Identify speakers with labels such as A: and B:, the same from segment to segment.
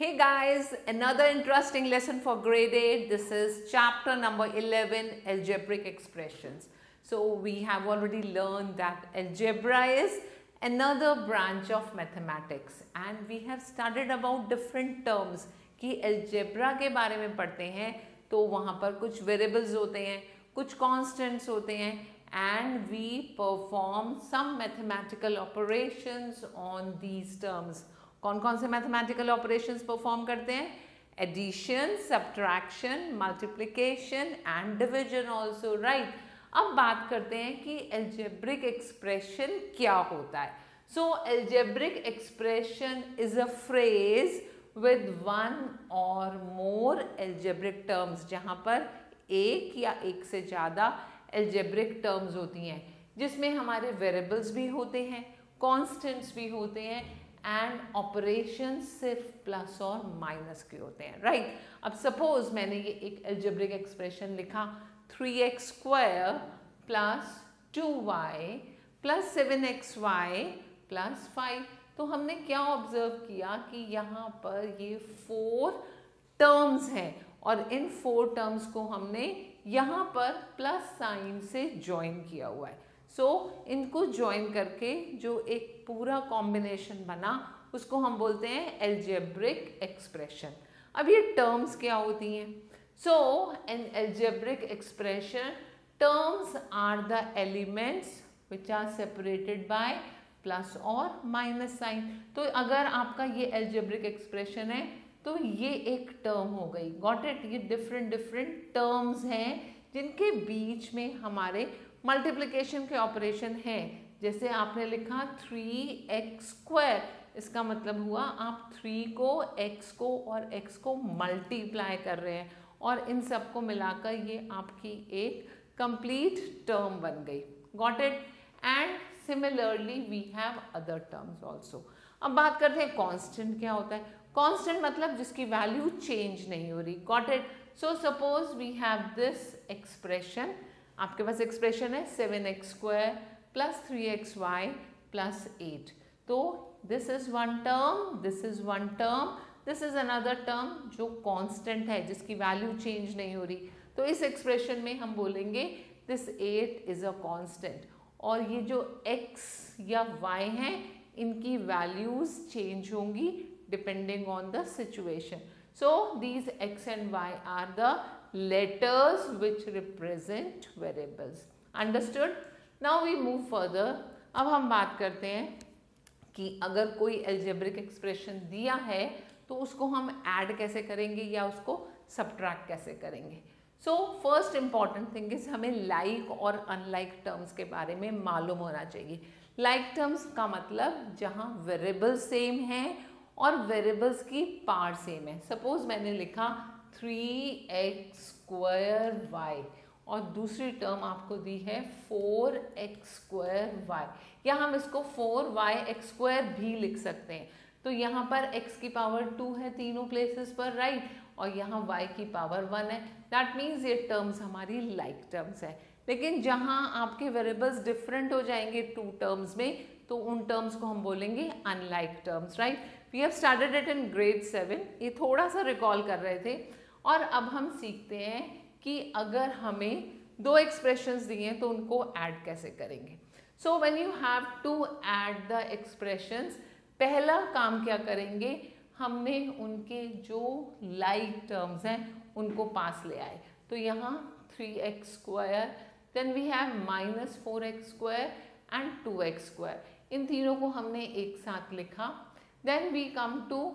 A: Hey guys, another interesting lesson for grade 8. This is chapter number 11, algebraic expressions. So we have already learned that algebra is another branch of mathematics and we have studied about different terms कि algebra के बारे में पढ़ते हैं तो वहाँ पर कुछ variables होते हैं, कुछ constants होते हैं and we perform some mathematical operations on these terms. कौन कौन से मैथमेटिकल ऑपरेशंस परफॉर्म करते हैं? Addition, subtraction, multiplication and division also, right. अब बात करते हैं कि एल्जेब्रिक एक्सप्रेशन क्या होता है। So algebraic expression is a phrase with one or more algebraic terms, जहां पर एक या एक से ज़्यादा एल्जेब्रिक टर्म्स होती हैं, जिसमें हमारे वेरिएबल्स भी होते हैं, कॉन्स्टेंट्स भी होते हैं एंड ऑपरेशन सिर्फ प्लस और माइनस के होते हैं, राइट। अब सपोज मैंने ये एक एल्जेब्रिक एक्सप्रेशन लिखा 3x square plus 2y plus 7xy plus 5, तो हमने क्या ऑब्जर्व किया कि यहाँ पर ये 4 टर्म्स हैं और इन 4 टर्म्स को हमने यहाँ पर प्लस साइन से ज्वाइन किया हुआ है। सो इनको ज्वाइन करके जो एक पूरा कॉम्बिनेशन बना उसको हम बोलते हैं एल्जेब्रिक एक्सप्रेशन। अब ये टर्म्स क्या होती हैं? So in algebraic expression terms are the elements which are separated by plus or minus sign. तो अगर आपका ये एल्जेब्रिक एक्सप्रेशन है तो ये एक टर्म हो गई, गॉट इट। ये डिफरेंट टर्म्स हैं जिनके बीच में हमारे मल्टीप्लिकेशन के ऑपरेशन हैं। जैसे आपने लिखा 3x स्क्वायर, इसका मतलब हुआ आप 3 को, x को और x को मल्टीप्लाई कर रहे हैं और इन सबको मिलाकर ये आपकी एक कंप्लीट टर्म बन गई, got it. And similarly we have other terms also. अब बात करते हैं कांस्टेंट क्या होता है। कांस्टेंट मतलब जिसकी वैल्यू चेंज नहीं हो रही, got it. So suppose we have this expression, आपके पास एक्सप्रेशन है 7x square plus 3xy plus 8। तो this is one term, this is one term, this is another term जो कांस्टेंट है, जिसकी वैल्यू चेंज नहीं हो रही। तो इस एक्सप्रेशन में हम बोलेंगे दिस 8 इज अ कांस्टेंट और ये जो x या y हैं इनकी वैल्यूज चेंज होंगी depending on the situation. So these x and y are the letters which represent variables, understood? Now we move further. अब हम बात करते हैं कि अगर कोई algebraic expression दिया है तो उसको हम add कैसे करेंगे या उसको subtract कैसे करेंगे। So first important thing is हमें like और unlike terms के बारे में मालूम होना चाहिए। like terms का मतलब जहाँ variables same हैं और variables की पार्ट सेम है। सपोज मैंने लिखा 3x स्क्वायर y और दूसरी टर्म आपको दी है 4x स्क्वायर y, या हम इसको 4yx स्क्वायर भी लिख सकते हैं। तो यहाँ पर x की पावर 2 है तीनों प्लेसेस पर, राइट, और यहाँ y की पावर 1 है। दैट मीन्स ये टर्म्स हमारी लाइक टर्म्स है। लेकिन जहाँ आपके वेरिएबल्स डिफरेंट हो जाएंगे 2 टर्म्स में तो उन टर्म्स को हम बोलेंगे unlike terms, right. We have started it in grade 7, ये थोड़ा सा रिकॉल कर रहे थे। और अब हम सीखते हैं कि अगर हमें 2 एक्सप्रेशंस दिए हैं तो उनको ऐड कैसे करेंगे। So when you have to add the expressions, पहला काम क्या करेंगे, हमने उनके जो लाइक टर्म्स हैं उनको पास ले आए। तो यहाँ 3x square, then we have minus 4x square and 2x square, इन तीनों को हमने एक साथ लिखा। Then we come to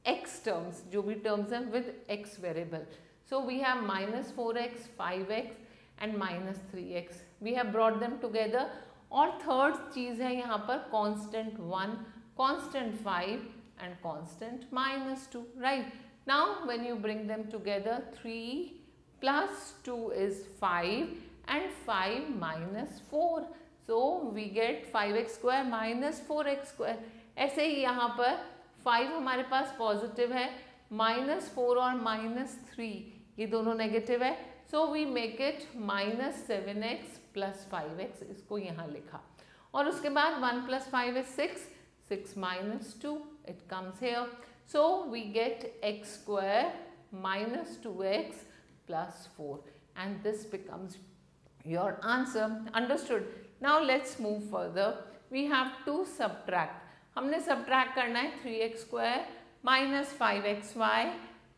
A: x terms, जो भी terms हैं with x variable. So we have minus 4x, 5x and minus 3x. We have brought them together. और थर्ड चीज़ है यहाँ पर constant 1, constant 5 and constant minus 2, right? Now when you bring them together, 3 plus 2 is 5 and 5 minus 4. So we get 5x square minus 4x square. ऐसे ही यहाँ पर 5 हमारे पास positive है, -4 और -3 ये दोनों नेगेटिव है। So we make it -7x plus 5x, इसको यहाँ लिखा। और उसके बाद 1 + 5 is 6, 6 - 2 it comes here. So we get x square minus 2x plus 4 and this becomes your answer. Understood? Now let's move further. We have to subtract. हमने subtract करना है 3x square minus 5xy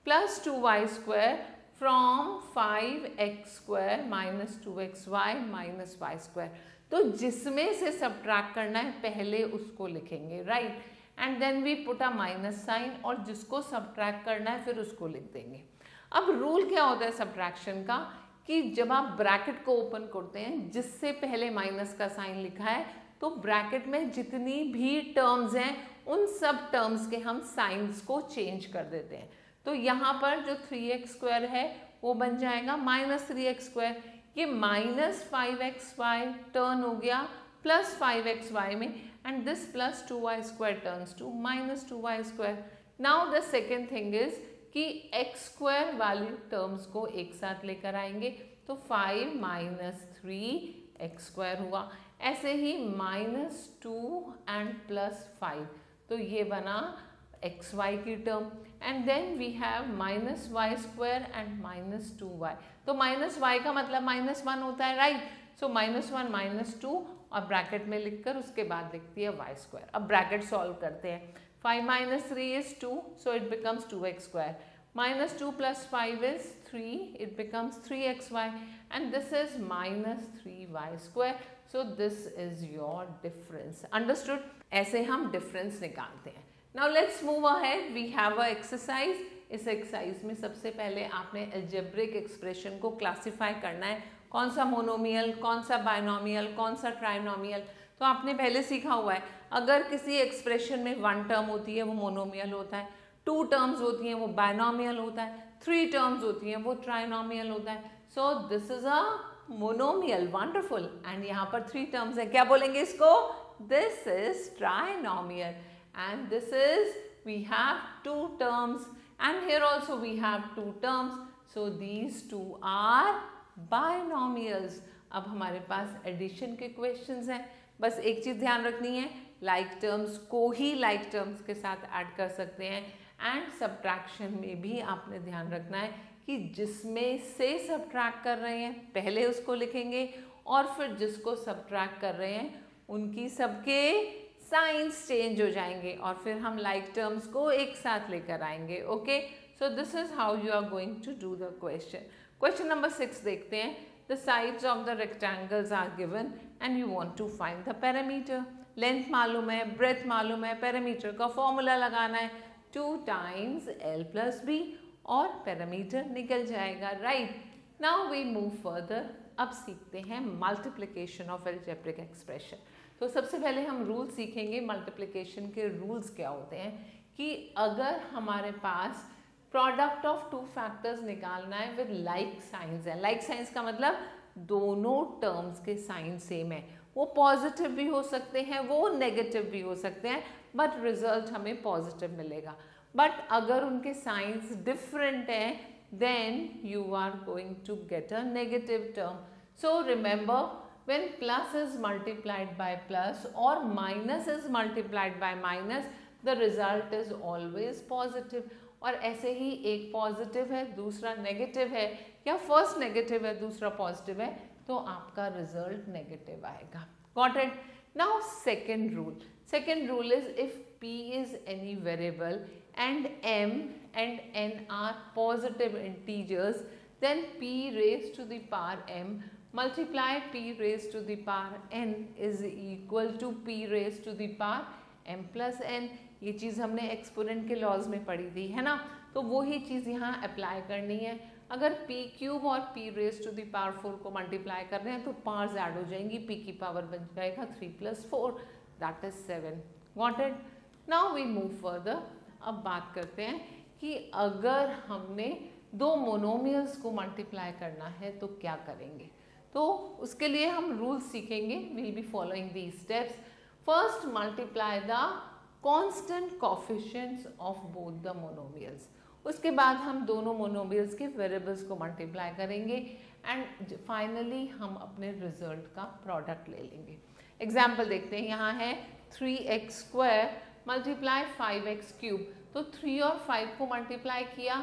A: plus 2y square from 5x square minus 2xy minus y square. तो जिसमें से subtract करना है पहले उसको लिखेंगे, right? And then we put a minus sign और जिसको subtract करना है फिर उसको लिख देंगे. अब रूल क्या होता है सब्ट्रैक्शन का कि जब आप ब्रैकेट को ओपन करते हैं जिससे पहले माइनस का साइन लिखा है तो ब्रैकेट में जितनी भी टर्म्स हैं उन सब टर्म्स के हम साइंस को चेंज कर देते हैं. तो यहाँ पर जो 3x स्क्वायर है वो बन जाएगा माइनस 3x स्क्वायर. ये माइनस 5xy टर्न हो गया प्लस 5xy में and this plus 2y square turns to minus 2y square. Now the second thing is कि x स्क्वायर वाली टर्म्स को एक साथ लेकर आएंगे तो 5 माइनस 3x स्क्वायर हुआ. ऐसे ही माइनस 2 एंड प्लस 5 तो ये बना xy की term and then we have minus y square and minus 2y. तो माइनस y का मतलब माइनस 1 होता है, राइट? सो माइनस 1 माइनस 2 और ब्रैकेट में लिखकर उसके बाद लिखती है y स्क्वायर. अब ब्रैकेट सॉल्व करते हैं. 5 minus 3 is 2, so it becomes 2x square. Minus 2 plus 5 is 3, it becomes 3xy. And this is minus 3y square. So this is your difference. Understood? ऐसे हम difference निकालते हैं. Now let's move ahead. We have a exercise. इस exercise में सबसे पहले आपने algebraic expression को classify करना है. कौन सा monomial, कौन सा binomial, कौन सा trinomial. तो आपने पहले सीखा हुआ है अगर किसी एक्सप्रेशन में 1 टर्म होती है वो मोनोमियल होता है, 2 टर्म्स होती हैं वो बायनोमियल होता है, 3 टर्म्स होती हैं वो ट्राइनोमियल होता है. So this is a monomial. Wonderful. And यहाँ पर 3 टर्म्स है, क्या बोलेंगे इसको? This is trinomial. And this is we have 2 terms and here also we have 2 terms. So these 2 are binomials. अब हमारे पास एडिशन के क्वेश्चंस हैं. बस एक चीज ध्यान रखनी है, लाइक टर्म्स को ही लाइक टर्म्स के साथ ऐड कर सकते हैं. एंड सब्ट्रैक्शन में भी आपने ध्यान रखना है कि जिसमें से सब्ट्रैक्ट कर रहे हैं पहले उसको लिखेंगे और फिर जिसको सब्ट्रैक्ट कर रहे हैं उनकी सबके साइंस चेंज हो जाएंगे और फिर हम लाइक टर्म्स को एक साथ लेकर आएंगे. Okay, so this is how you are going to do the question. Question number 6 देखते हैं. The sides of the rectangles are given and you want to find the perimeter. Length मालूम है, breadth मालूम है, perimeter का formula लगाना है 2 times L plus B और perimeter निकल जाएगा, right? Now we move further. अब सीखते हैं multiplication of algebraic expression. तो सबसे पहले हम रूल सीखेंगे. multiplication के रूल्स क्या होते हैं कि अगर हमारे पास प्रोडक्ट ऑफ 2 फैक्टर्स निकालना है विद लाइक साइंस है. लाइक साइंस का मतलब दोनों टर्म्स के साइन सेम है. वो पॉजिटिव भी हो सकते हैं, वो नेगेटिव भी हो सकते हैं, बट रिजल्ट हमें पॉजिटिव मिलेगा. बट अगर उनके साइंस डिफरेंट हैं then you are going to get a negative term. So remember, when plus is multiplied by plus or minus is multiplied by minus, the result is always positive. और ऐसे ही एक positive है दूसरा negative है या first negative है दूसरा positive है तो आपका रिजल्ट नेगेटिव आएगा. Got it? Now second rule. Second rule is if p is any variable and m and n are positive integers then p raised to the power m multiply p raised to the power n is equal to p raised to the power m plus n. ये चीज़ हमने exponent के laws में पढ़ी थी, है ना? तो वही चीज़ यहाँ अप्लाई करनी है. अगर p क्यूब और p raise to the power 4 को मल्टीप्लाई कर रहे हैं तो पावर्स ऐड हो जाएंगी. p की पावर बन जाएगा 3 + 4 that is 7. Got it? Now we move further. अब बात करते हैं कि अगर हमने 2 मोनोमियल्स को मल्टीप्लाई करना है तो क्या करेंगे. तो उसके लिए हम रूल्स सीखेंगे. Will be following these steps. First, multiply the constant coefficients of both the monomials. उसके बाद हम दोनों मोनोमियल्स के वेरिएबल्स को मल्टीप्लाई करेंगे एंड फाइनली हम अपने रिजल्ट का प्रोडक्ट ले लेंगे. एग्जाम्पल देखते हैं. यहाँ है 3x² मल्टीप्लाई 5x³ तो 3 और 5 को मल्टीप्लाई किया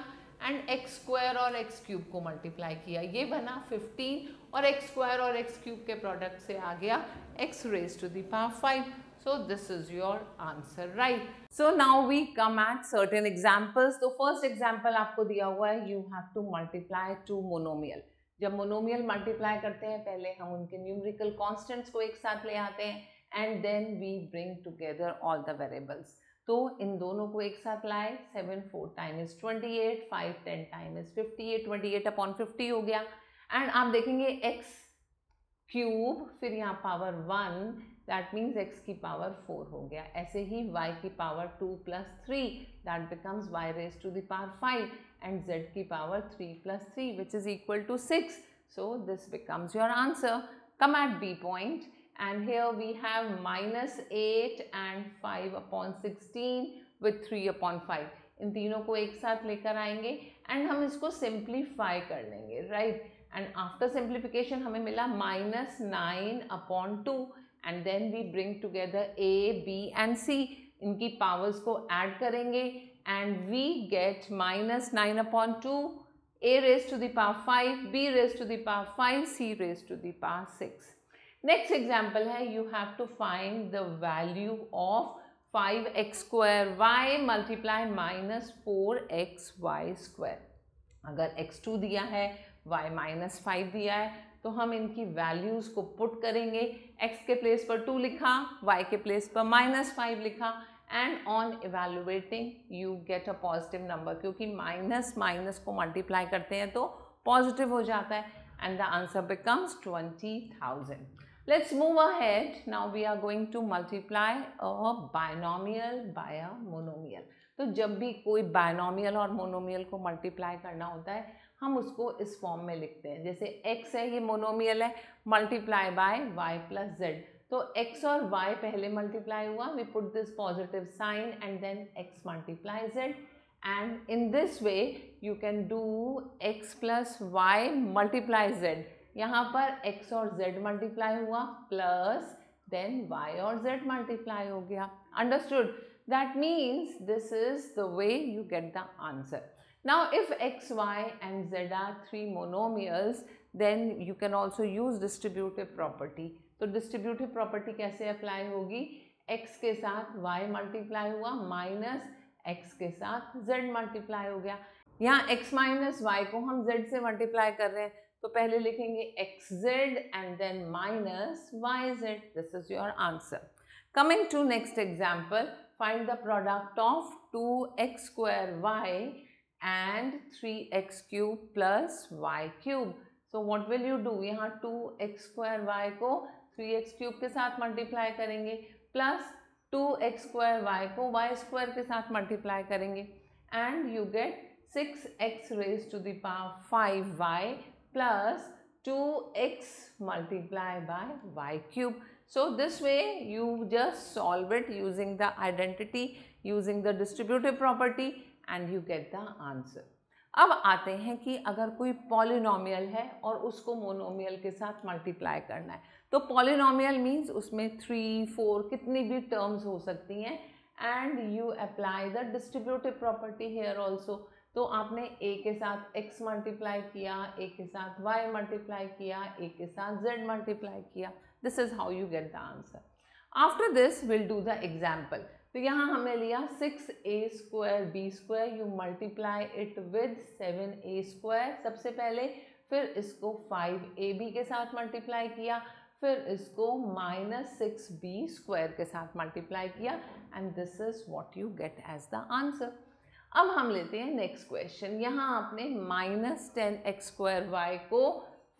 A: एंड एक्स स्क्वायर और एक्स क्यूब को मल्टीप्लाई किया, ये बना 15 और एक्स स्क्वायर और एक्स क्यूब के प्रोडक्ट से आ गया x raised to the power 5. So this is your answer, right? So now we come at certain examples. तो first example आपको दिया हुआ है, you have to multiply two monomial. जब मोनोमियल मल्टीप्लाई करते हैं पहले हम उनके न्यूमेरिकल कांस्टेंट्स को एक साथ ले आते हैं and then we bring together all the variables. तो इन दोनों को एक साथ लाए, 7 4 time is 28, 5 10 time is 58, 28 upon 50 हो गया. एंड आप देखेंगे एक्स क्यूब फिर यहाँ पावर 1, दैट मीन्स एक्स की पावर 4 हो गया. ऐसे ही y की power 2 plus 3, that becomes y raise to the power 5 and z की power 3 plus 3 which is equal to 6. So this becomes your answer. Come at B point and here we have minus 8 and 5 upon 16 with 3 upon 5. इन तीनों को एक साथ लेकर आएंगे and हम इसको simplify कर लेंगे, राइट. एंड आफ्टर सिंप्लीफिकेशन हमें मिला minus 9 upon 2 and then we bring together a, b and c. इनकी पावर्स को ऐड करेंगे and we get minus 9 upon 2, a raised to the power 5, b raised to the power 5, c raised to the power 6. Next example है, you have to find the value of 5x square y multiply minus 4xy square. अगर x2 दिया है, y minus 5 दिया है, तो हम इनकी values को पुट करेंगे. x के प्लेस पर 2 लिखा, y के प्लेस पर minus 5 लिखा and on evaluating you get a positive number, क्योंकि माइनस माइनस को मल्टीप्लाई करते हैं तो पॉजिटिव हो जाता है and the answer becomes 20,000. Let's move ahead. Now we are going to multiply a binomial by a monomial. तो जब भी कोई बायनोमियल और मोनोमियल को मल्टीप्लाई करना होता है हम उसको इस फॉर्म में लिखते हैं. जैसे x है, ये मोनोमियल है, multiply by y plus z. तो x और y पहले मल्टीप्लाई हुआ, we put this positive sign and then x multiply z and in this way you can do x plus y multiply z. यहाँ पर x और z multiply हुआ plus then y और z multiply हो गया. Understood? That means this is the way you get the answer. Now if x, y and z are three monomials, then you can also use distributive property. तो distributive property कैसे apply होगी? x के साथ y multiply हुआ minus x के साथ z multiply हो गया. यहाँ x माइनस y को हम z से मल्टीप्लाई कर रहे हैं तो पहले लिखेंगे xz and then minus yz. This is your answer. Coming to next example, find the product of 2x square y and 3x cube plus y cube. So what will you do? यहाँ 2x square y को 3x cube के साथ multiply करेंगे plus 2x square y को y square के साथ multiply करेंगे and you get 6x raised to the power 5y plus 2x multiplied by y cube. So this way you just solve it using the identity, using the distributive property and you get the answer. अब आते हैं कि अगर कोई polynomial है और उसको monomial के साथ मल्टीप्लाई करना है तो पॉलिनोमियल मीन्स उसमें 3, 4 कितनी भी टर्म्स हो सकती हैं and you apply the distributive property here also. तो आपने a के साथ x मल्टीप्लाई किया, a के साथ y मल्टीप्लाई किया, a के साथ z मल्टीप्लाई किया. This is how you get the answer. After this will do the example. तो यहाँ हमें लिया 6a square b square, you multiply it with 7a square सबसे पहले, फिर इसको 5ab के साथ मल्टीप्लाई किया, फिर इसको माइनस 6b स्क्वायर के साथ मल्टीप्लाई किया and this is what you get as the answer. अब हम लेते हैं नेक्स्ट क्वेश्चन. यहाँ आपने माइनस 10x स्क्वायर y को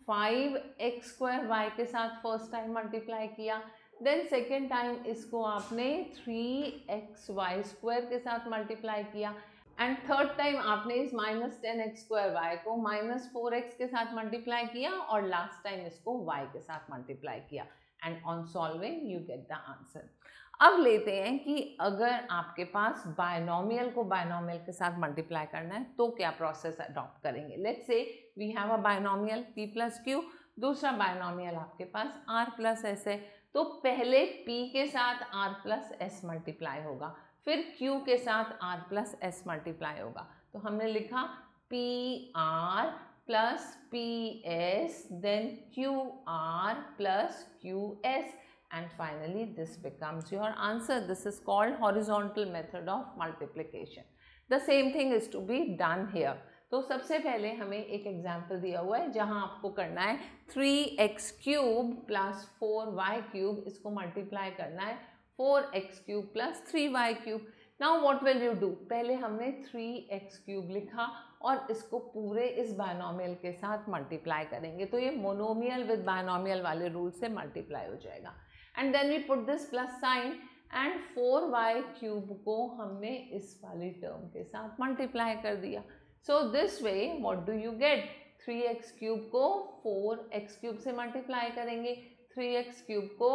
A: 5x स्क्वायर y के साथ फर्स्ट टाइम मल्टीप्लाई किया, देन सेकेंड टाइम इसको आपने 3xy स्क्वायर के साथ मल्टीप्लाई किया एंड थर्ड टाइम आपने इस माइनस 10x स्क्वायर y को माइनस 4x के साथ मल्टीप्लाई किया और लास्ट टाइम इसको y के साथ मल्टीप्लाई किया and on solving you get the answer. अब लेते हैं कि अगर आपके पास बायनोमियल को बायनोमियल के साथ मल्टीप्लाई करना है तो क्या प्रोसेस अडॉप्ट करेंगे. Let's say we have a binomial p plus q, दूसरा बायनोमियल आपके पास r प्लस s है. तो पहले p के साथ r प्लस s मल्टीप्लाई होगा, फिर q के साथ r प्लस s मल्टीप्लाई होगा, तो हमने लिखा PR plus PS, then QR plus QS, and finally this becomes your answer. This is called horizontal method of multiplication. The same thing is to be done here. तो सबसे पहले हमें एक example दिया हुआ है जहां आपको करना है 3x cube plus 4y cube, इसको मल्टीप्लाई करना है 4x cube plus 3y cube. Now what will you do, पहले हमने 3x क्यूब लिखा और इसको पूरे इस बायनोमियल के साथ मल्टीप्लाई करेंगे, तो ये मोनोमियल विद बायनोमियल वाले रूल से मल्टीप्लाई हो जाएगा. And then we put this plus sign and 4y cube को हमने इस वाली टर्म के साथ मल्टीप्लाई कर दिया. So this way what do you get, 3x cube को 4x क्यूब से मल्टीप्लाई करेंगे, 3x क्यूब को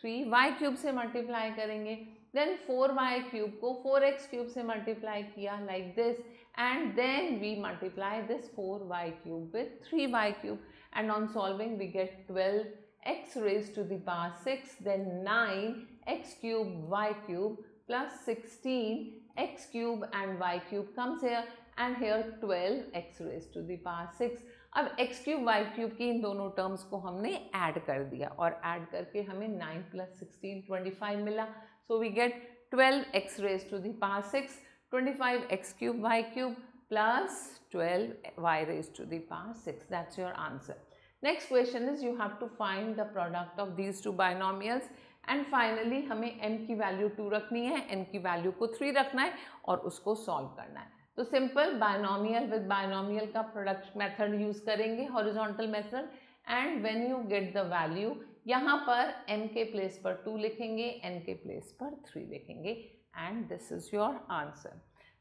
A: 3y क्यूब से मल्टीप्लाई करेंगे, देन 4y क्यूब को 4x क्यूब से मल्टीप्लाई किया like this, and then we multiply this 4y cube with 3y cube, and on solving we get 12x raised to the power 6, then 9x cube y cube plus 16x cube and y cube comes here, and here 12x raised to the power 6. अब x cube y cube की इन दोनों terms को हमने add कर दिया और add करके हमें 9 plus 16 25 मिला. So we get 12x raised to the power 6, 25x cube y cube plus 12y raised to the power 6. That's your answer. Next question is you have to find the product of these two binomials, and finally हमें m की value 2 रखनी है, n की value को 3 रखना है और उसको सॉल्व करना है. तो सिंपल बायनोमियल विद बायनोमियल का प्रोडक्ट मेथड यूज करेंगे, horizontal method, and when you get the value यहाँ पर m के प्लेस पर 2 लिखेंगे, n के प्लेस पर 3 लिखेंगे, and this is your answer.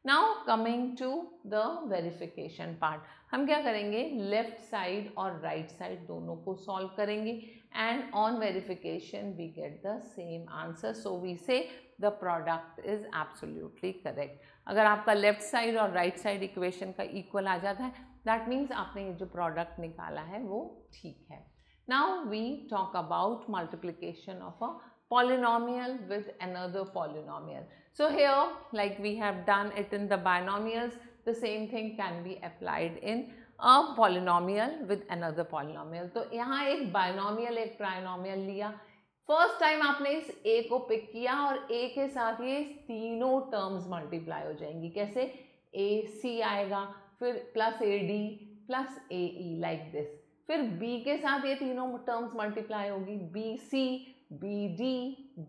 A: Now coming to the verification part, हम क्या करेंगे, लेफ्ट साइड और राइट साइड दोनों को सॉल्व करेंगे, and on verification we get the same answer, so we say the product is absolutely correct. अगर आपका left side और राइट साइड इक्वेशन का इक्वल आ जाता है, that means आपने ये जो प्रोडक्ट निकाला है वो ठीक है. Now we talk about multiplication of a polynomial with another polynomial. So here, like we have done it in the binomials, the same thing can be applied in a polynomial with another polynomial. तो यहाँ एक binomial एक trinomial लिया, first time आपने इस a को pick किया और a के साथ ये तीनों टर्म्स मल्टीप्लाई हो जाएंगी. कैसे, ac आएगा, फिर plus ad plus ae like this, फिर b के साथ ये तीनों टर्म्स मल्टीप्लाई होगी, bc bd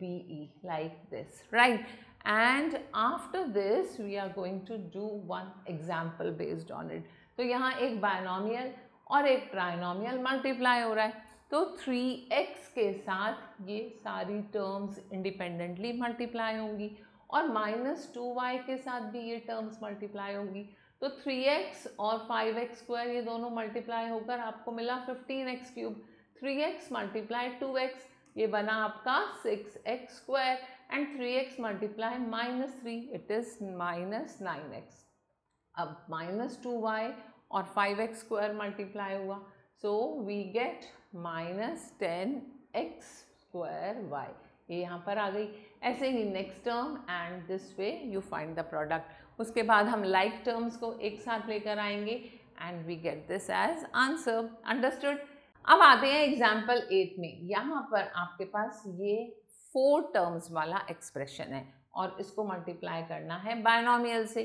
A: be like this, right? And after this we are going to do one example based on it. तो यहाँ एक बायनोमियल और एक ट्राइनोमियल मल्टीप्लाई हो रहा है, तो 3x के साथ ये सारी टर्म्स इंडिपेंडेंटली मल्टीप्लाई होंगी और -2y के साथ भी ये टर्म्स मल्टीप्लाई होंगी. तो 3x और 5x स्क्वायर ये दोनों मल्टीप्लाई होकर आपको मिला 15x cube, 3x multiply 2x ये बना आपका 6x square, and 3x multiply -3 it is -9x. अब -2y और 5x स्क्वायर मल्टीप्लाई हुआ, so we get -10x square y, ये यहाँ पर आ गई. ऐसे ही next term, and this way you find the product. उसके बाद हम लाइक टर्म्स को एक साथ लेकर आएंगे and we get this as answer. Understood. अब आते हैं एग्जाम्पल 8 में. यहाँ पर आपके पास ये 4 टर्म्स वाला एक्सप्रेशन है और इसको मल्टीप्लाई करना है बायनोमियल से.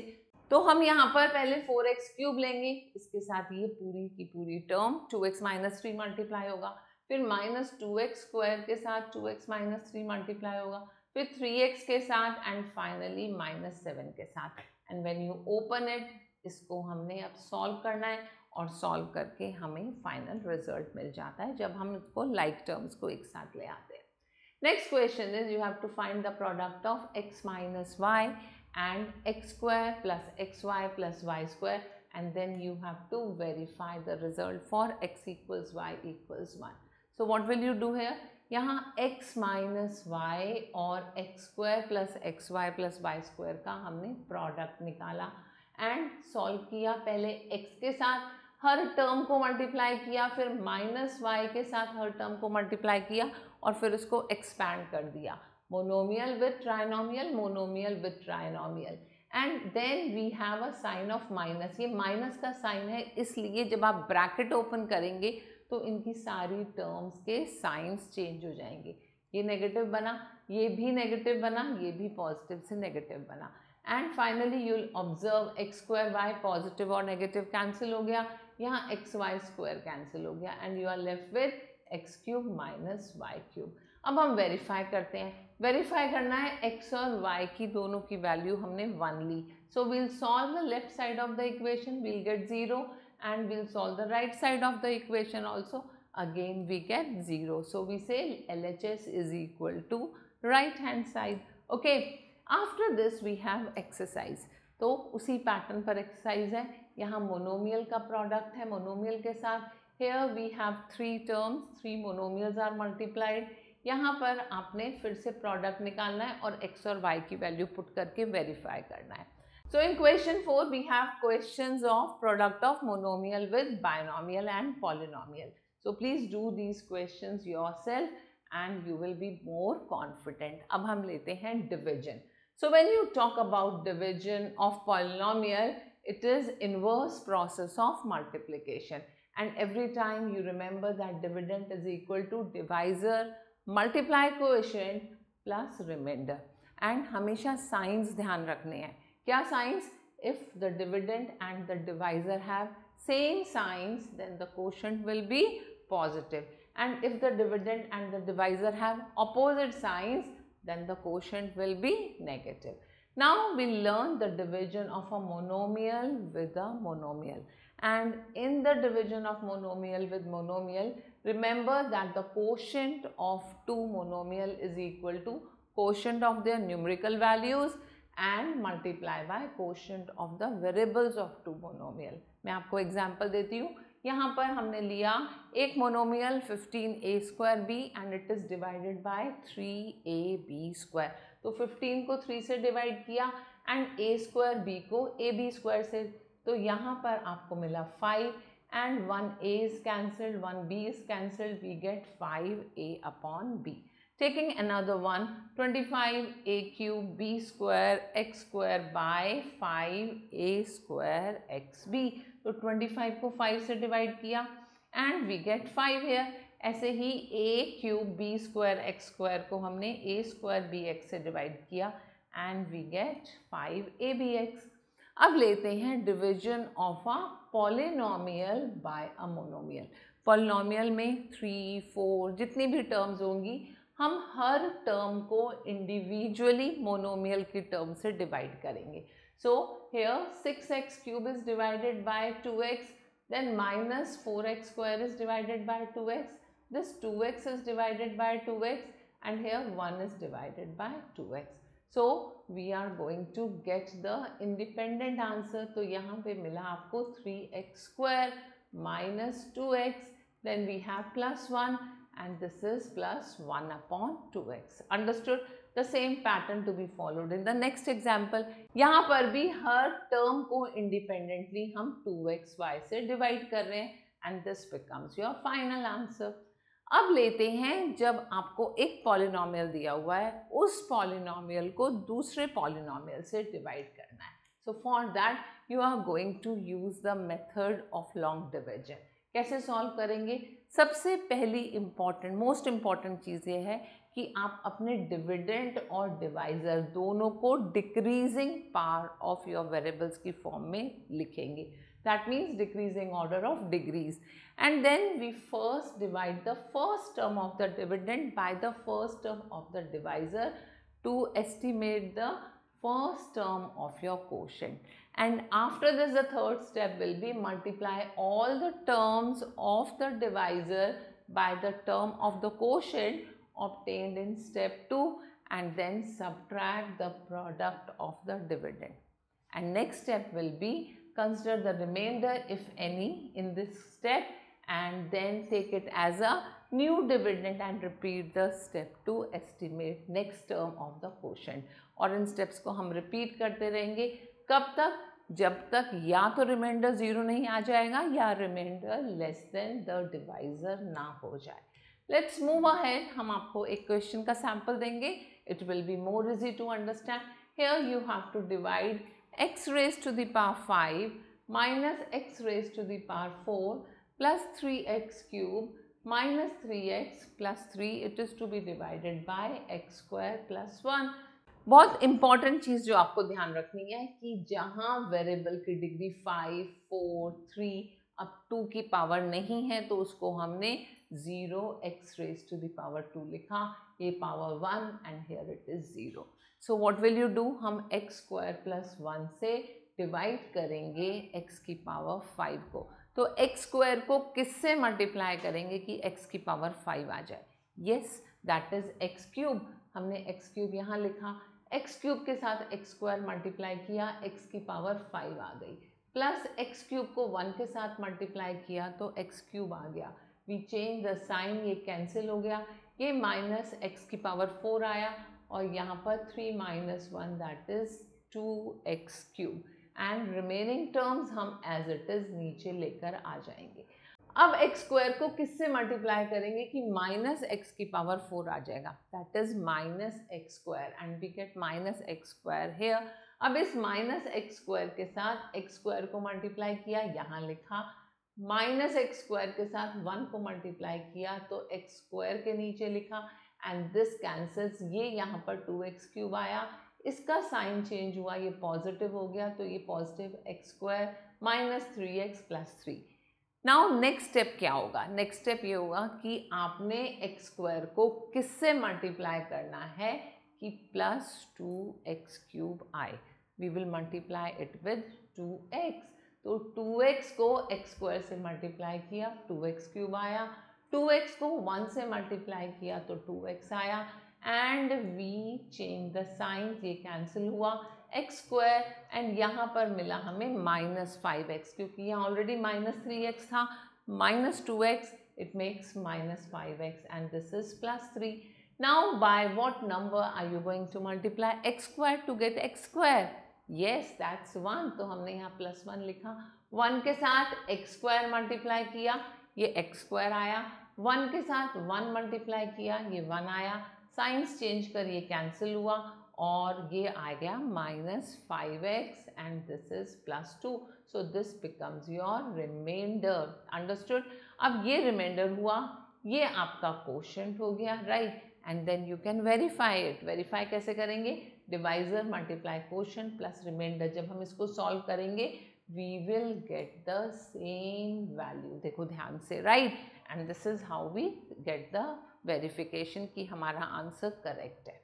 A: तो हम यहाँ पर पहले 4x क्यूब लेंगे, इसके साथ ये पूरी की पूरी टर्म 2x - 3 मल्टीप्लाई होगा, फिर -2x स्क्वायर के साथ 2x - 3 मल्टीप्लाई होगा, फिर 3x के साथ, एंड फाइनली -7 के साथ. And when you open it, इसको हमने अब सॉल्व करना है और सॉल्व करके हमें फाइनल रिजल्ट मिल जाता है जब हम इसको लाइक टर्म्स को एक साथ ले आते हैं. Next question is you have to find the product of x - y and x square plus xy plus y square, and then you have to verify the result for x equals y equals 1. So what will you do here? यहाँ x minus y और x square plus xy plus y square का हमने product निकाला and solve किया. पहले x के साथ हर term को मल्टीप्लाई किया, फिर -y के साथ हर टर्म को मल्टीप्लाई किया और फिर उसको एक्सपैंड कर दिया. monomial with trinomial, monomial with trinomial. And then we have a sign of minus. ये माइनस का साइन है, इसलिए जब आप ब्रैकेट ओपन करेंगे तो इनकी सारी टर्म्स के साइंस चेंज हो जाएंगे. ये नेगेटिव बना, ये भी नेगेटिव बना, ये भी पॉजिटिव से नेगेटिव बना. And finally you will observe x square y positive और नेगेटिव कैंसिल हो गया, यहाँ एक्स वाई स्क्वायर कैंसिल हो गया and you are left with x cube minus y cube. अब हम वेरीफाई करते हैं. वेरीफाई करना है x और y की दोनों की वैल्यू हमने 1 ली. So we'll solve the left side of the equation, we'll get 0 and we'll solve the right side of the equation also, again we get 0. So we say LHS is equal to right hand side. Okay, after this we have exercise. तो उसी pattern पर exercise है. यहाँ monomial का product है monomial के साथ. Here we have 3 terms, 3 monomials are multiplied. यहाँ पर आपने फिर से प्रोडक्ट निकालना है और x और y की वैल्यू पुट करके वेरीफाई करना है. So in question 4 we have questions of product of monomial with binomial and polynomial. So please do these questions yourself and you will be more confident. अब हम लेते हैं division. So when you talk about division of polynomial, it is inverse process of multiplication, and every time you remember that dividend is equal to divisor multiply quotient plus remainder. and हमेशा science ध्यान रखने हैं. क्या science? if the dividend and the divisor have same signs then the quotient will be positive, and if the dividend and the divisor have opposite signs then the quotient will be negative. Now we learn the division of a monomial with a monomial, and in the division of monomial with monomial, remember that the quotient of two monomial is equal to quotient of their numerical values and multiply by quotient of the variables of two monomial. मैं आपको example देती हूँ. यहाँ पर हमने लिया एक monomial 15a square b and it is divided by 3ab square. तो 15 को 3 से डिवाइड किया एंड a स्क्वायर b को ab स्क्वायर से. तो यहाँ पर आपको मिला 5 and 1a is cancelled, 1b is cancelled, we get 5a upon b. Taking another one, 25a cube b square x square by 5a square xb. तो 25 को 5 से डिवाइड किया एंड वी गेट 5 here. ऐसे ही a cube b square x square को हमने a square bx से divide किया एंड वी गेट 5abx. अब लेते हैं division of a polynomial by a monomial. Polynomial में 3, 4 जितनी भी टर्म्स होंगी, हम हर टर्म को इंडिविजुअली मोनोमियल की टर्म से डिवाइड करेंगे. So here 6x cube is divided by 2x, then minus 4x square is divided by 2x, this 2x is divided by 2x, and here 1 is divided by 2x. So we are going to get the independent answer. तो यहाँ पे मिला आपको 3x square minus 2x, then we have plus 1 and this is plus 1 upon 2x. Understood? The same pattern to be followed in the next example. यहाँ पर भी हर term को independently हम 2xy से डिवाइड कर रहे हैं and this becomes your final answer. अब लेते हैं जब आपको एक पॉलिनोमियल दिया हुआ है, उस पॉलिनोमियल को दूसरे पॉलिनोमियल से डिवाइड करना है. So for that you are going to use the method of long division. कैसे सॉल्व करेंगे? सबसे पहली इम्पॉर्टेंट मोस्ट इम्पॉर्टेंट चीज़ ये है कि आप अपने डिविडेंड और डिवाइज़र दोनों को decreasing power of your variables की फॉर्म में लिखेंगे. That means decreasing order of degrees. And then we first divide the first term of the dividend by the first term of the divisor to estimate the first term of your quotient, and after this the third step will be multiply all the terms of the divisor by the term of the quotient obtained in step 2 and then subtract the product of the dividend. And next step will be consider the remainder if any in this step and then take it as a new dividend and repeat the step to estimate next term of the quotient. और इन steps को हम repeat करते रहेंगे. कब तक? जब तक या तो रिमाइंडर 0 नहीं आ जाएगा या remainder less than the divisor ना हो जाए. Let's move ahead. हम आपको एक क्वेश्चन का सैम्पल देंगे. It will be more easy to understand. Here you have to divide x raised to the power 5 minus x raised to the power 4 plus 3x cube minus 3x plus 3. It is to be divided by x square plus 1. बहुत important चीज़ जो आपको ध्यान रखनी है कि जहाँ variable की degree 5, 4, 3 अब 2 की पावर नहीं है तो उसको हमने 0 x raised to the power 2 लिखा, ये power 1 and here it is 0. So what will you do, हम x स्क्वायर प्लस 1 से डिवाइड करेंगे x की पावर 5 को. तो x स्क्वायर को किससे मल्टीप्लाई करेंगे कि x की पावर 5 आ जाए? Yes, that is x cube. हमने x क्यूब यहाँ लिखा, x क्यूब के साथ x स्क्वायर मल्टीप्लाई किया, x की पावर 5 आ गई, प्लस x क्यूब को 1 के साथ मल्टीप्लाई किया तो x क्यूब आ गया. वी चेंज द साइन, ये कैंसिल हो गया, ये माइनस x की पावर 4 आया और यहाँ पर 3 minus 1 that is 2x cube. And remaining terms हम एज इट इज नीचे लेकर आ जाएंगे. अब x स्क्वायर को किससे मल्टीप्लाई करेंगे कि माइनस x की पावर 4 आ जाएगा, that is minus x square and we get minus x square here. अब इस माइनस एक्स स्क्वायर के साथ x स्क्वायर को मल्टीप्लाई किया, यहाँ लिखा, माइनस एक्स स्क्वायर के साथ 1 को मल्टीप्लाई किया तो x स्क्वायर के नीचे लिखा एंड दिस कैंसल्स, ये यहाँ पर 2x क्यूब आया, इसका साइन चेंज हुआ, ये पॉजिटिव हो गया तो ये positive x square minus 3x plus 3. Now next step क्या होगा? नेक्स्ट स्टेप ये होगा कि आपने x स्क्वायर को किससे मल्टीप्लाई करना है कि प्लस 2x क्यूब आए. We will multiply it with 2x. तो 2x को x स्क्वायर से मल्टीप्लाई किया, 2x क्यूब आया, 2x को 1 से मल्टीप्लाई किया तो 2x आया and we change the sign, ये कैंसिल हुआ, एक्स स्क्वायर एंड यहाँ पर मिला हमें माइनस 5x क्योंकि यहाँ ऑलरेडी माइनस 3x था, minus 2x, it makes minus 5x and this is plus 3. Now by what number are you going to multiply x square to get x square? Yes, that's 1. तो हमने यहाँ plus 1 लिखा, 1 के साथ x square multiply किया, ये x square आया, 1 के साथ 1 मल्टीप्लाई किया, ये 1 आया, साइंस चेंज कर ये कैंसिल हुआ और ये आ गया minus 5x and this is plus 2. So this becomes your remainder. Understood? अब ये रिमाइंडर हुआ, ये आपका कोशेंट हो गया, right? And then you can verify it. Verify कैसे करेंगे? Divisor multiply quotient plus remainder. जब हम इसको सॉल्व करेंगे we will get the same value. देखो ध्यान से, right? And this is how we get the verification कि हमारा आंसर करेक्ट है.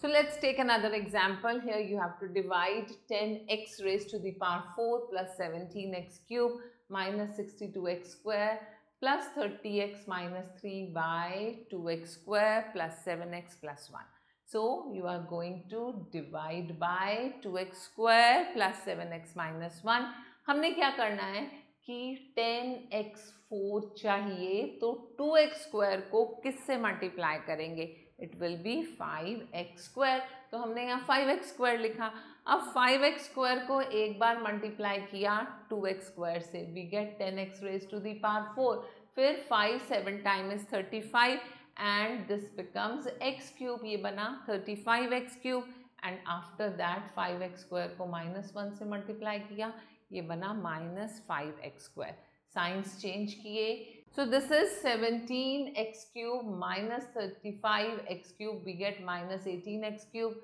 A: So let's take another example. Here you have to divide 10x raised to the power 4 plus 17x cube minus 62x square plus 30x minus 3 by 2x square plus 7x plus 1. So you are going to divide by 2x square plus 7x minus 1. हमने क्या करना है कि 10x4 चाहिए तो 2x square को किससे multiply करेंगे? It will be 5x square. तो हमने यहाँ 5x स्क्वायर लिखा. अब 5x स्क्वायर को एक बार मल्टीप्लाई किया 2x स्क्वायर से, we get 10x raise to the power 4. फिर 5 7 time is 35 and this becomes x cube, ये बना 35x cube and after that 5x square को माइनस 1 से मल्टीप्लाई किया, ये बना minus 5x square. Signs change किए. So this is 17x cube minus 35x cube, we get minus 18x cube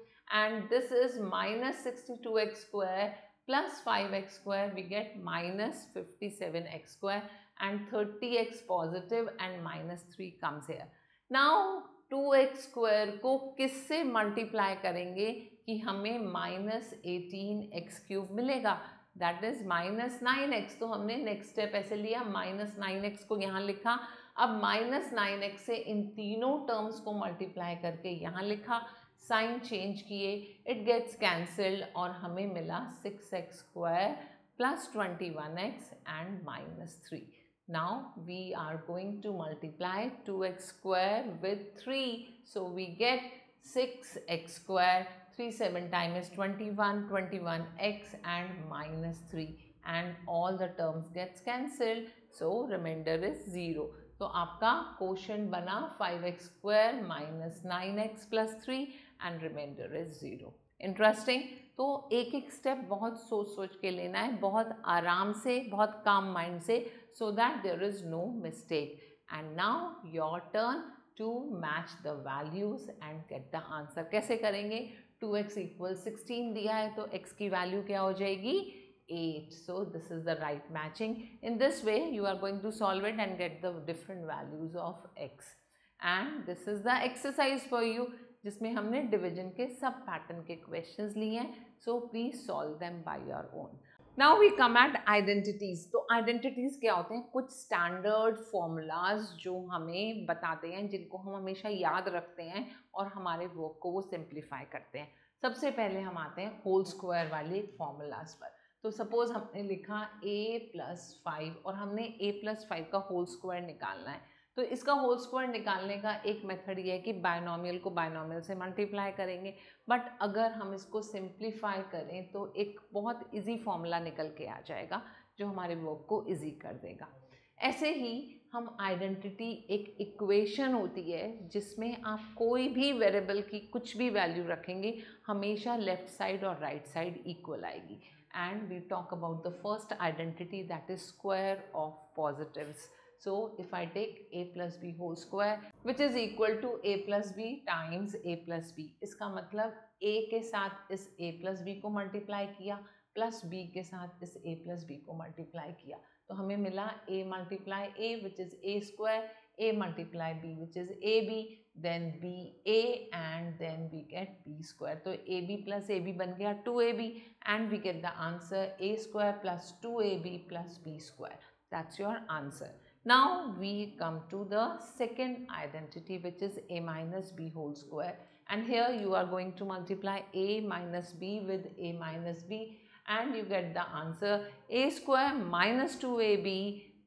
A: and this is minus 62x square plus 5x square, we get minus 57x square and 30x positive and minus 3 comes here. Now 2x square को किससे multiply करेंगे कि हमें minus 18x cube मिलेगा? That is minus 9x. तो हमने next step ऐसे लिया, माइनस 9x को यहाँ लिखा. अब माइनस 9x से इन तीनों टर्म्स को मल्टीप्लाई करके यहाँ लिखा, साइन चेंज किए, इट गेट्स कैंसल्ड और हमें मिला 6x स्क्वायर plus 21x and minus 3. Now we are going to multiply 2x square with 3. So we get 6x square, 3 7 time is 21, 21x and minus 3 and all the terms gets cancelled. So remainder is 0. तो आपका quotient बना 5x² minus 9x plus 3 and remainder is 0। Interesting. तो एक एक step बहुत सोच सोच के लेना है, बहुत आराम से, बहुत काम माइंड से, so that there is no mistake. And now your turn to match the values and get the answer. कैसे करेंगे? 2x इक्वल 16 दिया है तो x की वैल्यू क्या हो जाएगी? 8. So this is the right matching. In this way you are going to solve it and get the different values of x. And this is the exercise for you, जिसमें हमने division के सब pattern के questions लिए हैं. So please solve them by your own. Now we come at identities. तो identities क्या होते हैं? कुछ स्टैंडर्ड फॉर्मूलाज जो हमें बताते हैं, जिनको हम हमेशा याद रखते हैं और हमारे वर्क को वो सिंप्लीफाई करते हैं. सबसे पहले हम आते हैं होल स्क्वायर वाले फॉर्मूलाज पर. तो सपोज हमने लिखा a+5 और हमने a+5 का होल स्क्वायर निकालना है. तो इसका होल स्क्वायर निकालने का एक मेथड ये है कि बायनॉमियल को बायनॉमियल से मल्टीप्लाई करेंगे. बट अगर हम इसको सिंप्लीफाई करें तो एक बहुत इजी फॉर्मूला निकल के आ जाएगा जो हमारे वर्क को इजी कर देगा. ऐसे ही हम आइडेंटिटी, एक इक्वेशन होती है जिसमें आप कोई भी वेरिएबल की कुछ भी वैल्यू रखेंगे, हमेशा लेफ्ट साइड और राइट साइड इक्वल आएगी. And we talk about the first identity, that is square of positives. So if I take a plus b whole square which is equal to a plus b times a plus b, इसका मतलब a के साथ इस a plus b को multiply किया plus b के साथ इस a plus b को मल्टीप्लाई किया, तो हमें मिला a multiply a which is a square, a multiply b which is ab, then b a and then we get b square. तो ab plus ab बन गया 2ab and we get the answer a square plus 2ab plus b square. That's your answer. Now we come to the second identity, which is a minus b whole square, and here you are going to multiply a minus b with a minus b and you get the answer a square minus 2ab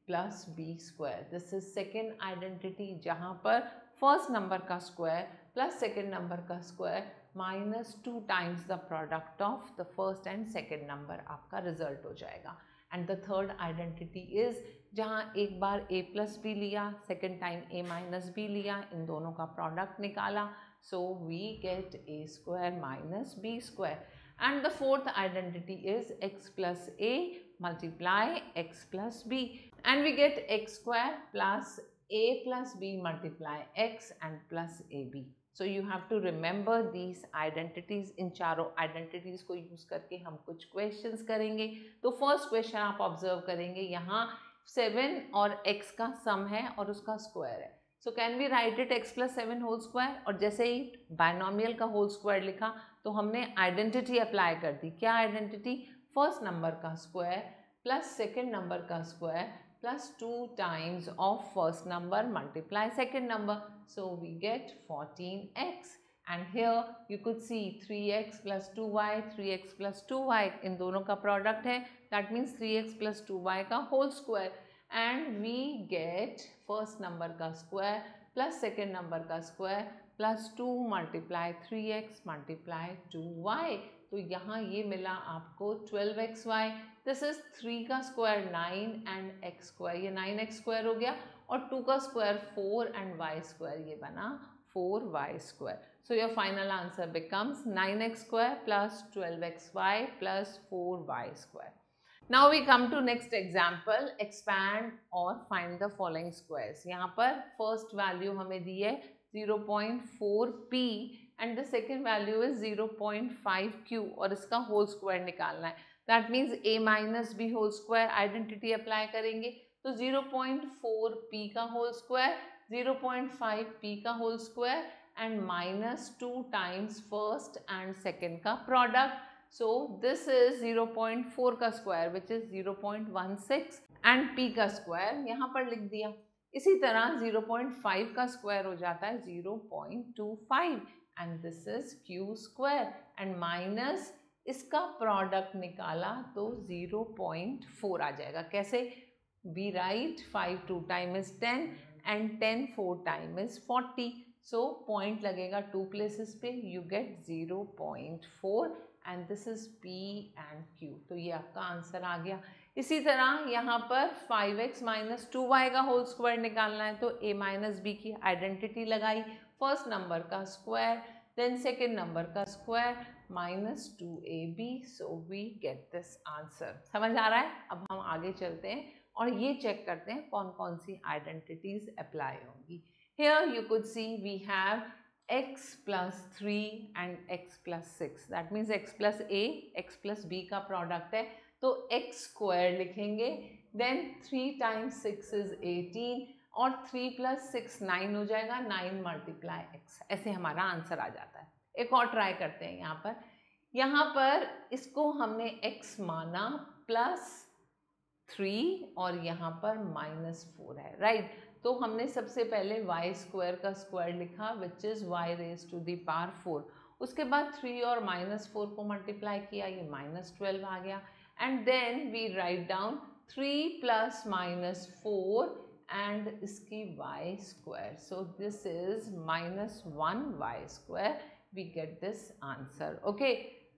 A: plus b square. This is second identity जहाँ पर first number का square plus second number का square minus 2 times the product of the first and second number आपका result हो जाएगा. And the third identity is जहाँ एक बार a प्लस बी लिया, second time a minus b लिया, इन दोनों का प्रोडक्ट निकाला, so we get a square minus b square. And the fourth identity is x plus a multiply x plus b and we get x square plus a plus b multiply x and plus ab. So you have to remember these identities. इन चारों identities को use करके हम कुछ questions करेंगे. तो first question आप observe करेंगे, यहाँ 7 और x का सम है और उसका स्क्वायर है. So can we write it x plus 7 whole square. और जैसे ही बायनॉमियल का होल स्क्वायर लिखा तो हमने आइडेंटिटी अप्लाई कर दी. क्या आइडेंटिटी? फर्स्ट नंबर का स्क्वायर प्लस सेकेंड नंबर का square plus 2 times of first number multiply second number, so we get 14x. and here you could see 3x plus 2y, 3x plus 2y इन दोनों का product है, that means 3x plus 2y का whole square. and we get first number का square plus second number का square plus 2 multiply 3x multiply 2y. तो यहाँ ये मिला आपको 12xy. दिस इज 3 का स्क्वायर 9 एंड x स्क्वायर, ये 9x स्क्वायर हो गया, और 2 का स्क्वायर 4 एंड y स्क्वायर, ये बना 4y square. So your final answer becomes 9x square plus 12xy plus 4y square. Now we come to next example, expand or find the following squares. यहाँ पर first value हमें दी है 0.4p and the second value is 0.5q और इसका whole square निकालना है. That means a minus b whole square identity apply करेंगे तो 0.4p का whole square, 0.5p का whole square and minus 2 times first and second का product. So this is 0.4 का square which is 0.16 and p का square यहाँ पर लिख दिया. इसी तरह 0.5 का स्क्वायर हो जाता है 0.25 and this is q square and minus इसका प्रोडक्ट निकाला तो 0.4 आ जाएगा. कैसे? we write 5 2 time is 10 and 10 4 time is 40. So point लगेगा 2 places पे, you get 0.4 and this is P and Q. तो ये आपका आंसर आ गया. इसी तरह यहाँ पर 5x माइनस 2y का होल स्क्वायर निकालना है, तो a माइनस बी की आइडेंटिटी लगाई, फर्स्ट नंबर का स्क्वायर देन सेकेंड नंबर का square minus 2ab, so we get this answer. समझ आ रहा है? अब हम आगे चलते हैं और ये चेक करते हैं कौन कौन सी आइडेंटिटीज अप्लाई होंगी। Here you could see we have x plus 3 and x plus 6, that means x plus a x plus b का प्रोडक्ट है, तो x स्क्वायर लिखेंगे, देन 3 टाइम्स 6 इज 18 और 3 प्लस 6 9 हो जाएगा, 9 मल्टीप्लाई x, ऐसे हमारा आंसर आ जाता है। एक और ट्राई करते हैं। यहाँ पर इसको हमने x माना प्लस 3 और यहाँ पर माइनस 4 है, राइट। तो हमने सबसे पहले y स्क्वायर का स्क्वायर लिखा which is y raise to the power 4, उसके बाद 3 और माइनस 4 को मल्टीप्लाई किया, ये माइनस 12 आ गया, and then we write down 3 plus minus 4 and इसकी y square, so this is minus 1 y square, we get this answer. Okay,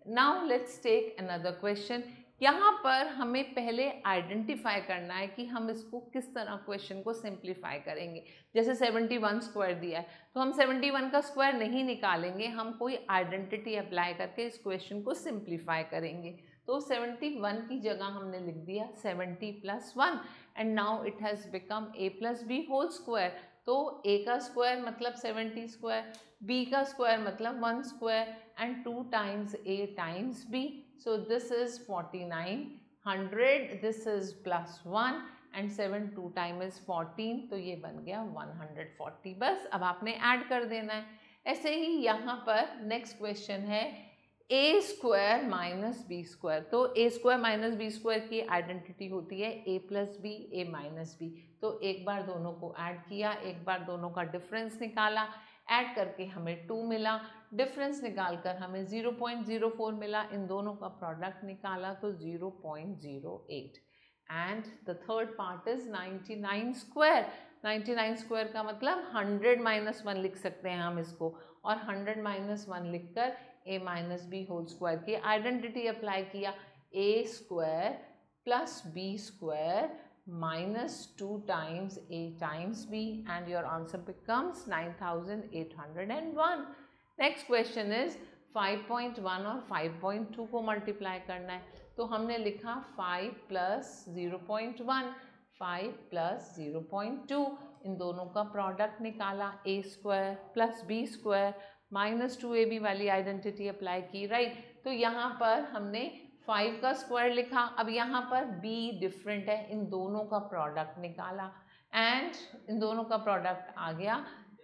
A: now let's take another question. यहाँ पर हमें पहले आइडेंटिफाई करना है कि हम इसको किस तरह क्वेश्चन को सिंप्लीफाई करेंगे। जैसे 71 स्क्वायर दिया है तो हम 71 का स्क्वायर नहीं निकालेंगे, हम कोई आइडेंटिटी अप्लाई करके इस क्वेश्चन को सिंप्लीफाई करेंगे। तो 71 की जगह हमने लिख दिया 70 plus 1 and now it has become a plus b whole square. तो a का स्क्वायर मतलब 70 स्क्वायर, b का स्क्वायर मतलब 1 square and 2 times a times b, so this is 49, 100, this is plus 1 and 7 2 time is 14, तो ये बन गया 140। बस अब आपने ऐड कर देना है। ऐसे ही यहाँ पर नेक्स्ट क्वेश्चन है a square minus b square, तो a square minus b square की आइडेंटिटी होती है a plus b a minus b, तो एक बार दोनों को ऐड किया, एक बार दोनों का डिफरेंस निकाला, ऐड करके हमें 2 मिला, डिफरेंस निकालकर हमें 0.04 मिला, इन दोनों का प्रोडक्ट निकाला तो 0.08 and the third part is 99 square. 99 square का मतलब 100 माइनस 1 लिख सकते हैं हम इसको, और 100 माइनस 1 लिखकर a minus b whole square की आइडेंटिटी अप्लाई किया, a square plus b square minus 2 times a times b and your answer becomes 9801. Next question is 5.1 और 5.2 को मल्टीप्लाई करना है, तो हमने लिखा 5 प्लस 0.1, 5 प्लस 0.2, इन दोनों का प्रोडक्ट निकाला, a square plus b square minus 2ab वाली आइडेंटिटी अप्लाई की, राइट। तो यहाँ पर हमने 5 का स्क्वायर लिखा, अब यहाँ पर b डिफरेंट है, इन दोनों का प्रोडक्ट निकाला एंड इन दोनों का प्रोडक्ट आ गया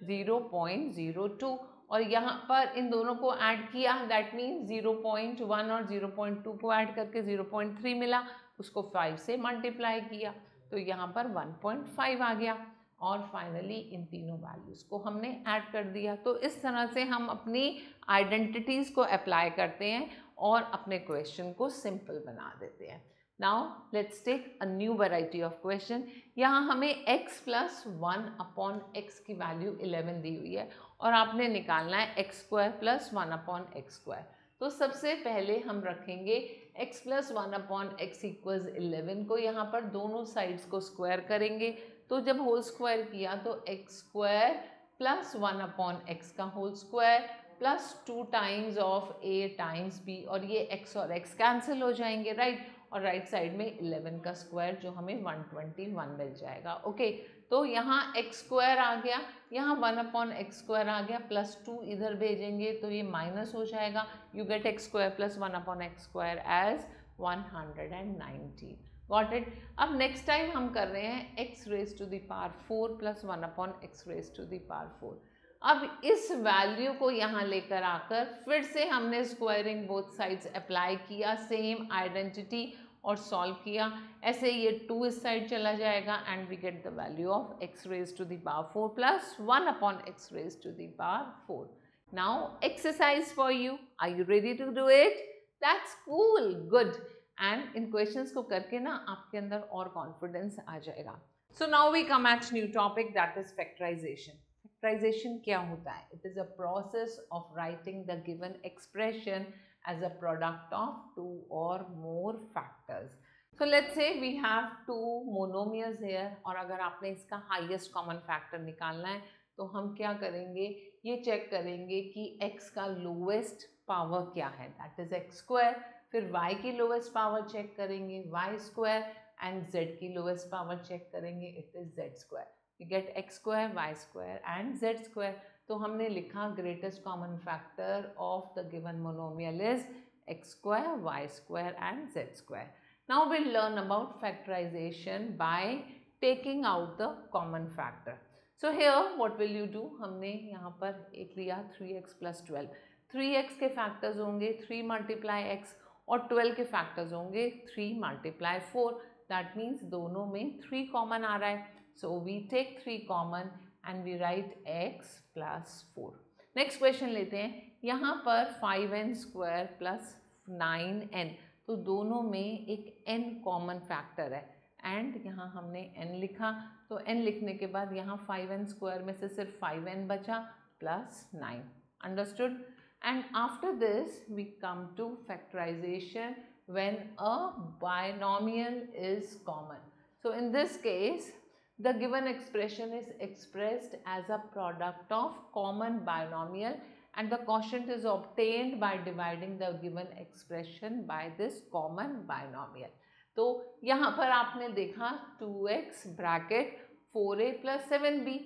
A: 0.02 और यहाँ पर इन दोनों को ऐड किया, दैट मीन्स 0.1 और 0.2 को ऐड करके 0.3 मिला, उसको 5 से मल्टीप्लाई किया तो यहाँ पर 1.5 आ गया और फाइनली इन तीनों वैल्यूज़ को हमने ऐड कर दिया। तो इस तरह से हम अपनी आइडेंटिटीज़ को अप्लाई करते हैं और अपने क्वेश्चन को सिंपल बना देते हैं। Now let's take a new variety of question. यहाँ हमें x प्लस 1 अपॉन एक्स की वैल्यू 11 दी हुई है और आपने निकालना है x square plus 1 upon x square. तो सबसे पहले हम रखेंगे x plus 1 upon x equals 11 को, यहाँ पर दोनों साइड्स को स्क्वायर करेंगे, तो जब होल स्क्वायर किया तो x square plus 1 upon x का whole square plus 2 times of a times b, और ये x और x कैंसिल हो जाएंगे, राइट। और राइट साइड में 11 का स्क्वायर जो हमें 121 मिल जाएगा। ओके, तो यहाँ x स्क्वायर आ गया, यहाँ 1 अपॉन एक्स स्क्वायर आ गया, प्लस 2 इधर भेजेंगे तो ये माइनस हो जाएगा, you get x square plus 1 upon x square as 190। Got it. अब नेक्स्ट टाइम हम कर रहे हैं x raise to the power 4 plus 1 upon x raise to the power 4। अब इस वैल्यू को यहाँ लेकर आकर फिर से हमने स्क्वायरिंग बोथ साइड्स अप्लाई किया, सेम आइडेंटिटी, और सॉल्व किया। ऐसे ये 2 इस साइड चला जाएगा and we get the value of x raise to the power 4 plus 1 upon x raise to the power 4। Now exercise for you, are you ready to do it? That's cool, good. And इन questions को करके ना आपके अंदर और confidence आ जाएगा। So now we come at new topic, that is factorisation. Factorisation क्या होता है? It is a process of writing the given expression as a product of 2 or more factors. So let's say we have two monomials here, और अगर आपने इसका highest common factor निकालना है तो हम क्या करेंगे, ये चेक करेंगे कि x का lowest power क्या है, that is x square, फिर y की lowest power चेक करेंगे y square, and z की lowest power चेक करेंगे, it is z square. We get x square, y square and z square. तो हमने लिखा greatest common factor of the given monomial is x square, y square and z square. Now we'll learn about factorization by taking out the common factor. So here what will you do, हमने यहाँ पर एक लिया 3x plus 12. 3x के factors होंगे 3 multiply x और 12 के factors होंगे 3 multiply 4. That means दोनों में 3 common आ रहा है. So we take 3 common and we write x plus 4. Next question लेते हैं. यहाँ पर 5n square plus 9n, तो दोनों में एक n कॉमन फैक्टर है एंड यहाँ हमने n लिखा, तो n लिखने के बाद यहाँ 5n स्क्वायर में से सिर्फ 5n बचा plus 9. Understood. And after this we come to factorisation when a binomial is common. So in this case the given expression is expressed as a product of common binomial and the quotient is obtained by dividing the given expression by this common binomial. तो यहाँ पर आपने देखा 2x bracket 4a plus 7b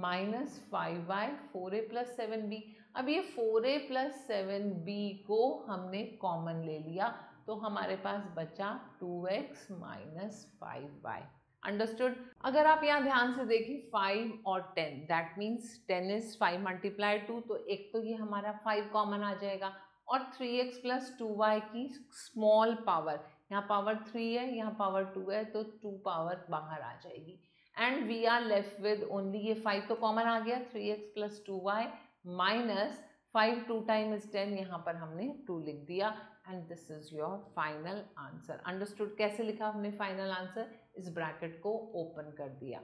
A: minus 5y 4a plus 7b. अब ये 4a plus 7b को हमने common ले लिया तो हमारे पास बचा 2x minus 5y. अंडरस्टूड. अगर आप यहाँ ध्यान से देखें 5 और 10, दैट मीन्स 10 इज 5 मल्टीप्लाई 2, तो एक तो ये हमारा 5 कॉमन आ जाएगा और 3x प्लस 2y की स्मॉल पावर, यहाँ पावर 3 है यहाँ पावर 2 है तो 2 पावर बाहर आ जाएगी and we are left with only ये 5 तो कॉमन आ गया 3x plus 2y minus 5 2 time is 10, यहाँ पर हमने 2 लिख दिया and this is your final answer. Understood. कैसे लिखा हमने फाइनल आंसर, इस ब्रैकेट को ओपन कर दिया.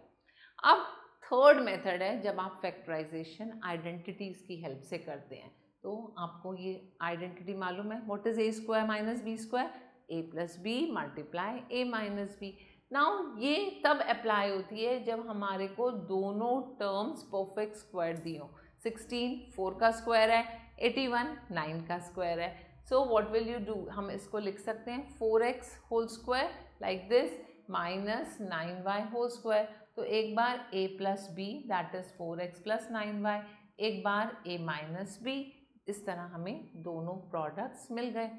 A: अब थर्ड मेथड है जब आप फैक्टराइजेशन आइडेंटिटीज की हेल्प से करते हैं. तो आपको ये आइडेंटिटी मालूम है, what is a square minus b square, a plus b multiply a minus b. Now ये तब अप्लाई होती है जब हमारे को दोनों टर्म्स परफेक्ट स्क्वायर दी हो. 16 4 का स्क्वायर है, 81 9 का स्क्वायर है. So what will you do, हम इसको लिख सकते हैं 4x whole square like this minus 9y whole square. तो एक बार a plus b that is 4x plus 9y, एक बार a माइनस बी. इस तरह हमें दोनों प्रोडक्ट्स मिल गए.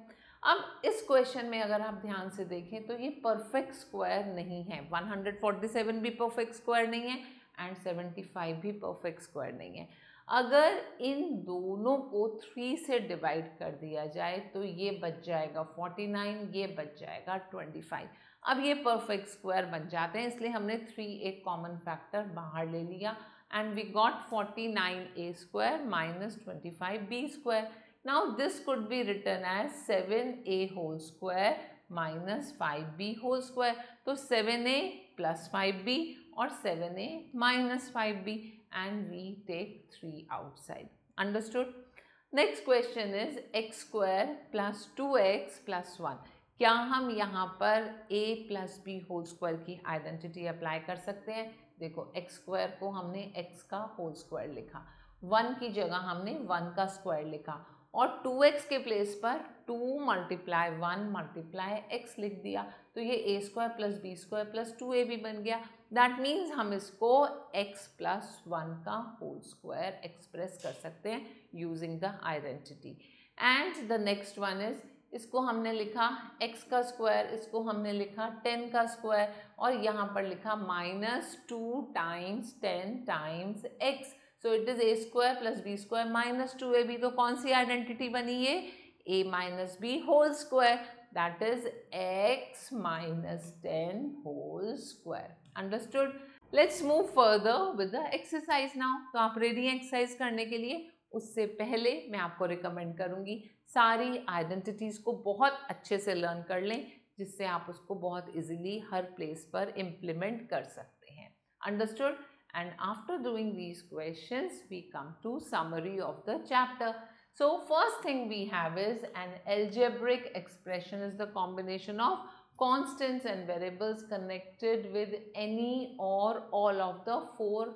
A: अब इस क्वेश्चन में अगर आप ध्यान से देखें तो ये परफेक्ट स्क्वायर नहीं है. 147 भी परफेक्ट स्क्वायर नहीं है एंड 75 भी परफेक्ट स्क्वायर नहीं है. अगर इन दोनों को 3 से डिवाइड कर दिया जाए तो ये बच जाएगा 49, ये बच जाएगा 25. अब ये परफेक्ट स्क्वायर बन जाते हैं, इसलिए हमने 3 एक कॉमन फैक्टर बाहर ले लिया and we got 49a square minus 25b square. Now this could be written as 7a whole square minus 5b whole square. तो 7a प्लस 5b और 7a minus 5b and we take 3 outside. Understood? Next question is x square plus 2x plus 1. क्या हम यहाँ पर a plus b whole square की identity apply कर सकते हैं? देखो x स्क्वायर को हमने x का होल स्क्वायर लिखा, 1 की जगह हमने 1 का स्क्वायर लिखा और 2x के प्लेस पर 2 मल्टीप्लाई 1 मल्टीप्लाई x लिख दिया. तो ये a square plus b square plus 2ab बन गया. दैट मीन्स हम इसको x प्लस 1 का होल स्क्वायर एक्सप्रेस कर सकते हैं using the identity. And the next one is, इसको हमने लिखा x का स्क्वायर, इसको हमने लिखा 10 का स्क्वायर और यहाँ पर लिखा minus 2 times 10 times x. So it is a square plus b square minus 2ab. तो कौन सी आइडेंटिटी बनी है, a minus b whole square, that is x minus 10 whole square. Understood. Let's move further with the exercise now. तो आप ready हैं exercise करने के लिए? उससे पहले मैं आपको रिकमेंड करूंगी सारी आइडेंटिटीज़ को बहुत अच्छे से लर्न कर लें, जिससे आप उसको बहुत इजीली हर प्लेस पर इम्प्लीमेंट कर सकते हैं. Understood. And after doing these questions, we come to summary of the chapter. So first thing we have is an algebraic expression is the combination of constants and variables connected with any or all of the four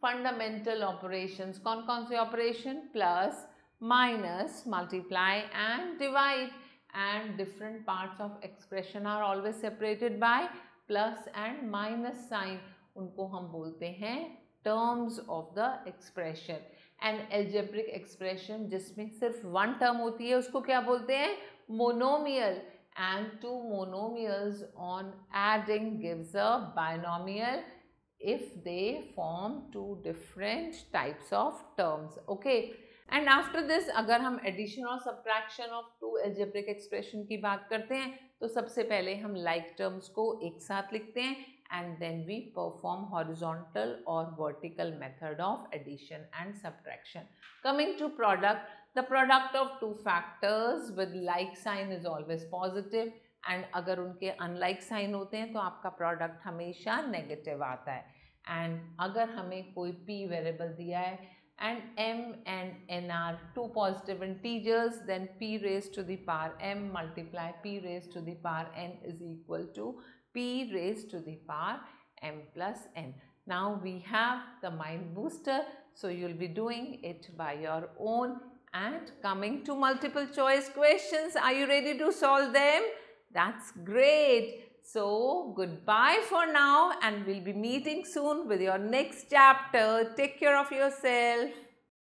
A: fundamental operations. कौन से operation? Plus, minus, multiply and divide, and different parts of expression are always separated by plus and minus sign. उनको हम बोलते हैं terms of the expression. And algebraic expression जिसमें सिर्फ one term होती है उसको क्या बोलते हैं? Monomial. And two monomials on adding gives a binomial if they form two different types of terms. Okay. And after this अगर हम addition और subtraction of two algebraic expression की बात करते हैं तो सबसे पहले हम like terms को एक साथ लिखते हैं and then we perform horizontal or vertical method of addition and subtraction. Coming to product, the product of two factors with like sign is always positive and अगर उनके unlike sign होते हैं तो आपका product हमेशा negative आता है. And अगर हमें कोई p variable दिया है and m and n are two positive integers, then p raised to the power m multiply p raised to the power n is equal to p raised to the power m plus n. Now we have the mind booster, so you'll be doing it by your own. And coming to multiple choice questions, are you ready to solve them? That's great. So goodbye for now and we'll be meeting soon with your next chapter. Take care of yourself.